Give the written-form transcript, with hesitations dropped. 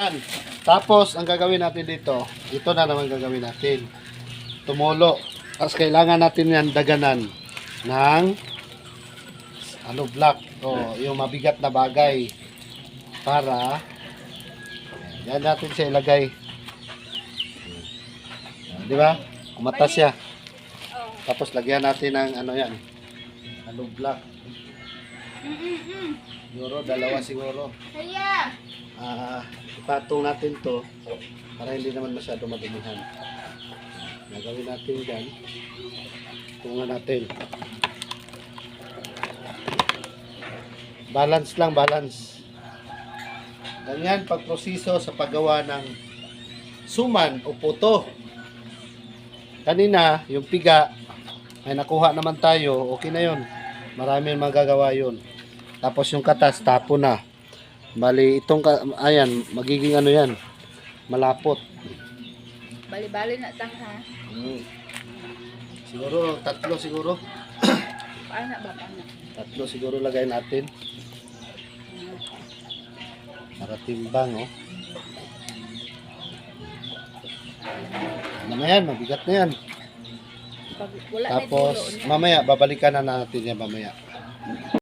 Yan. Tapos, ang gagawin natin dito, ito na naman gagawin natin. Tumulo. Tapos, kailangan natin yan daganan ng block. O, yung mabigat na bagay. Para, yan natin siya ilagay. Di ba? Kumata siya. Tapos, lagyan natin ng yan. Block. Siguro, dalawa siguro. Ipatong natin to para hindi naman masyado madumihan. Gagawin natin dyan. Tungan natin. Balance lang, balance. Ganyan pagproseso sa paggawa ng suman o puto. Kanina, yung piga, ay nakuha naman tayo. Okay na yun. Marami magagawa yun. Tapos yung katas, tapo na. Bali, ayan, magiging yan, malapot. Bali-bali na tang ha. Siguro, 3 siguro. Paano ba? Paano? 3 siguro lagay natin. Para timbang, oh. Ano na yan, mabigat na yan. Pag wala Tapos, na dulo, mamaya, babalikan na natin yan mamaya.